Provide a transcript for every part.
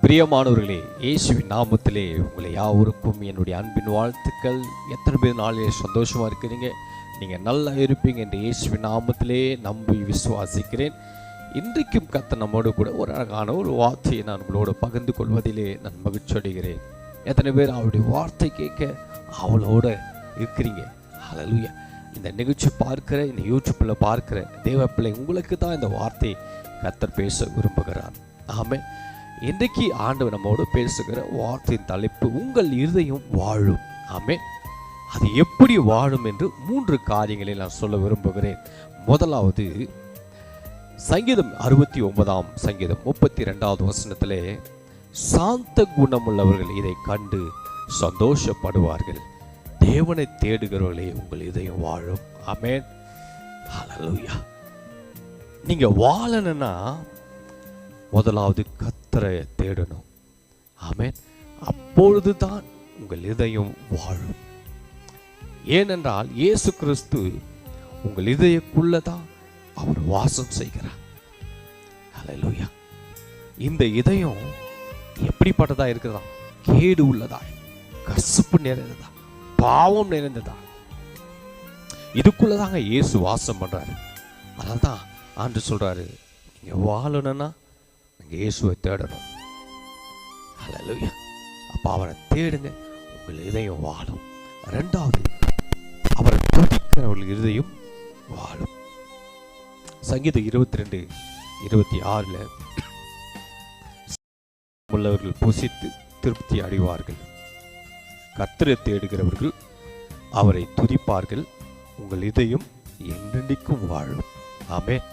பிரியமானவர்களே, இயேசுவின் நாமத்திலே உங்களை யாவருக்கும் என்னுடைய அன்பின் வாழ்த்துக்கள். எத்தனை பேர் நாளிலே சந்தோஷமாக இருக்கிறீங்க? நீங்கள் நல்லா இருப்பீங்க என்று இயேசுவின் நாமத்திலே நம்பி விசுவாசிக்கிறேன். இன்றைக்கும் கர்த்தர் நம்மோடு கூட ஒரு அழகான ஒரு வார்த்தையை நான் உங்களோடு பகிர்ந்து கொள்வதிலே நான் மகிழ்ச்சி அடைகிறேன். எத்தனை பேர் அவருடைய வார்த்தை கேட்க அவளோட இருக்கிறீங்க? ஹல்லேலூயா. இந்த நிகழ்ச்சி பார்க்கிற, இந்த யூடியூப்பில் பார்க்கிற தேவ பிள்ளை, உங்களுக்கு தான் இந்த வார்த்தை கர்த்தர் பேச விரும்புகிறார். ஆமென். இன்றைக்கு ஆண்டவர் நம்மோடு பேசுகிற வார்த்தையின் தலைப்பு, உங்கள் இருதயம் வாழும். ஆமென். அது எப்படி வாழும் என்று 3 காரியங்களை நான் சொல்ல விரும்புகிறேன். முதலாவது, சங்கீதம் 69ஆம் சங்கீதம் 32வது வசனத்திலே, சாந்த குணமுள்ளவர்கள் இதை கண்டு சந்தோஷப்படுவார்கள், தேவனை தேடுகிறவர்களே உங்கள் இதயம் வாழும். ஆமென். ஹல்லேலூயா. நீங்க வாழணும்னா முதலாவது கர்த்தரை தேடணும். ஆமென். அப்பொழுதுதான் உங்கள் இதயம் வாழும். ஏனென்றால் இயேசு கிறிஸ்து உங்கள் இதயக்குள்ளதான் அவர் வாசம் செய்கிறார். ஹல்லேலூயா. இந்த இதயம் எப்படிப்பட்டதா இருக்கிறதா? கேடு உள்ளதா, கசப்பு நிறைந்ததா, பாவம் நிறைந்ததா, இதுக்குள்ளதாங்க இயேசு வாசம் பண்றாரு. அதனால்தான் ஆண்டு சொல்றாரு, நீங்க வாழணும்னா நீங்க இயேசுவை தேடணும். ஹல்லேலூயா. அப்ப அவரை தேடுங்க, உங்கள் இதயம் வாழும். இரண்டாவது, அவரை துதிக்கிறவர்கள் இருதயம் வாழும். சங்கீதம் 22:26 உள்ளவர்கள் புசித்து திருப்தி அடைவார்கள், கர்த்தரை தேடுகிறவர்கள் அவரை துதிப்பார்கள், உங்கள் இதயம் என்றென்றைக்கும் வாழும். ஆமென்.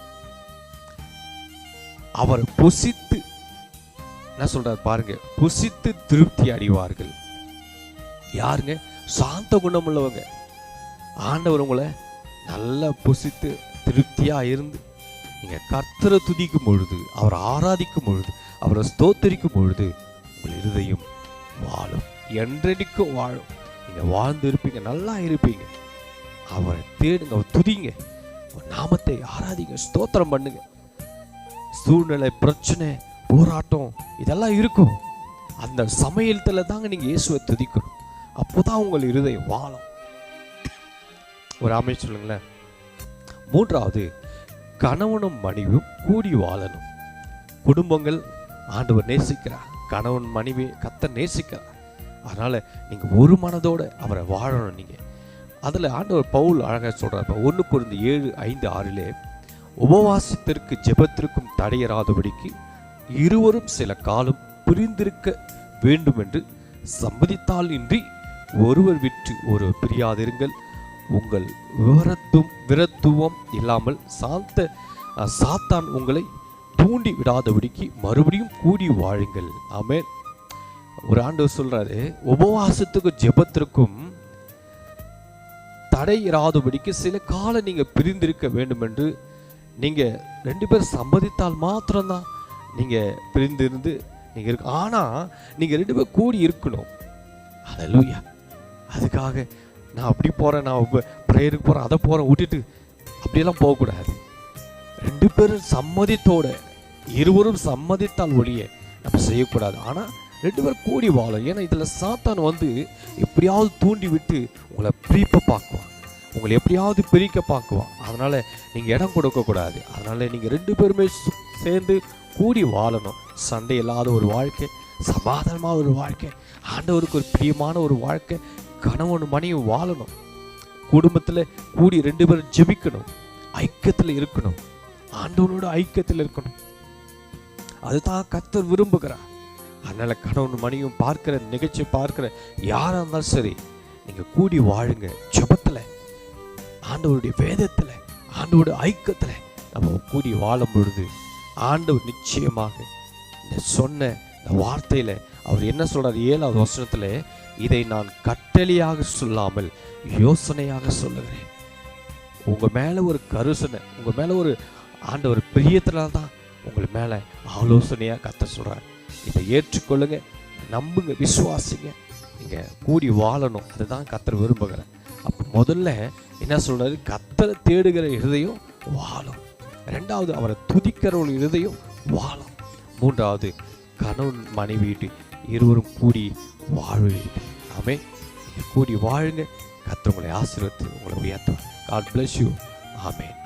அவர் புசித்து என்ன சொல்றார் பாருங்க, புசித்து திருப்தி அடைவார்கள். யாருங்க? சாந்த குணம் உள்ளவங்க. ஆண்டவர் உங்களை நல்லா புசித்து திருப்தியா இருந்து நீங்க கர்த்தரை துதிக்கும் பொழுது, அவரை ஆராதிக்கும் பொழுது, அவரை ஸ்தோத்தரிக்கும் பொழுது உங்கள் இருதயம் வாழும், என்றென்றைக்கும் வாழும். நீங்க வாழ்ந்து இருப்பீங்க, நல்லா இருப்பீங்க. அவரை தேடுங்க, அவர் துதிங்க, நாமத்தை ஆராதிங்க, ஸ்தோத்திரம் பண்ணுங்க. சூழ்நிலை, பிரச்சனை, போராட்டம் இதெல்லாம் இருக்கும். அந்த சமயத்துல தாங்க நீங்க இயேசுவை துதிக்கணும். அப்போதான் உங்கள் இருதயம் வாழும். ஒரு ஆமென் சொல்லுங்களேன். மூன்றாவது, கணவனும் மனைவியும் கூடி வாழணும். குடும்பங்கள் ஆண்டவர் நேசிக்கிறார், கணவன் மனைவி கர்த்தர் நேசிக்கிறார். அதனால நீங்க ஒரு மனதோட அவரை வாழணும். நீங்க அதுல ஆண்டவர் பவுல் அழகா சொல்றார். 1 கொரிந்தியர் 7:5 உபவாசத்திற்கு ஜெபத்திற்கும் தடையராதபடிக்கு இருவரும் சில காலம் பிரிந்திருக்க வேண்டும் என்று சம்மதித்தால் இன்றி ஒருவர் விட்டு ஒருவர் பிரியாதிருங்கள், உங்கள் விரத்துவம் இல்லாமல் சாத்தான் உங்களை தூண்டி விடாதபடிக்கு மறுபடியும் கூடி வாழுங்கள். ஆமென். ஒரு ஆண்டவர் சொல்றாரு, உபவாசத்துக்கும் ஜெபத்திற்கும் தடை இராதபடிக்கு சில காலம் நீங்க பிரிந்திருக்க வேண்டும் என்று நீங்க 2 பேர் சம்மதித்தால் மாத்திரம்தான் நீங்க பிரிந்திருந்து நீங்க இருக்கு. ஆனா நீங்க 2 பேர் கூடி இருக்கணும். ஹல்லேலூயா. அதுக்காக நான் அப்படி போறேன், நான் பிரேயருக்கு போறேன், அதை போறேன் விட்டுட்டு அப்படியெல்லாம் போகக்கூடாது. 2 பேரும் சம்மதித்தோட, இருவரும் சம்மதித்தால் ஒழிய நம்ம செய்யக்கூடாது. ஆனா 2 பேர் கூடி வாழும். ஏன்னா இதுல சாத்தான் எப்படியாவது தூண்டி விட்டு உங்களை பிரிப்ப பார்க்குவான், உங்களை எப்படியாவது பிரிக்க பார்க்குவான். அதனால நீங்க இடம் கொடுக்க கூடாது. அதனால நீங்க 2 பேருமே சேர்ந்து கூடி வாழணும். சண்டை இல்லாத ஒரு வாழ்க்கை, சமாதானமான ஒரு வாழ்க்கை, ஆண்டவருக்கு ஒரு பிரியமான ஒரு வாழ்க்கை, கணவன் மனைவி வாழணும். குடும்பத்துல கூடி 2 பேரும் ஜெபிக்கணும், ஐக்கியத்துல இருக்கணும், ஆண்டவனோட ஐக்கியத்துல இருக்கணும். அதுதான் கர்த்தர் விரும்புகிறார். அதனால கணவன் மனைவியும் பார்க்கிற நிகழ்ச்சி பார்க்கிற யாரா இருந்தாலும் சரி, நீங்க கூடி வாழுங்க. ஜெபத்துல, ஆண்டவருடைய வேதத்துல, ஆண்டவருடைய ஐக்கியத்துல நம்ம கூடி வாழும் பொழுது ஆண்டவர் நிச்சயமாக இந்த சொன்ன இந்த வார்த்தையில அவர் என்ன சொல்றார்? 7வது வசனத்துல, இதை நான் கட்டளையாக சொல்லாமல் யோசனையாக சொல்லுகிறேன். உங்க மேல ஒரு கருசனை, உங்க மேல ஒரு ஆண்டவர் பிரியத்துல தான் உங்க மேல ஆலோசனையா கர்த்தர் சொல்றார். இதை ஏற்றுக்கொள்ளுங்க, நம்புங்க, விசுவாசிங்க. நீங்க கூடி வாழணும். அதுதான் கர்த்தர் விரும்புகிறார். அப்ப முதல்ல என்ன சொல்றாரு? கர்த்தரை தேடுகிற இருதயம் வாழும். 2வது, அவரை துதிக்கிறவர்கள் இருதயம் வாழலாம். மூன்றாவது, கணவன் மனைவி இருவரும் கூடி வாழ்வீர்கள். ஆமே, நீங்கள் கூடி வாழுங்க. கர்த்தர் உங்களை ஆசீர்வதித்து உங்களை உயர்த்துவார். God bless you. ஆமென்.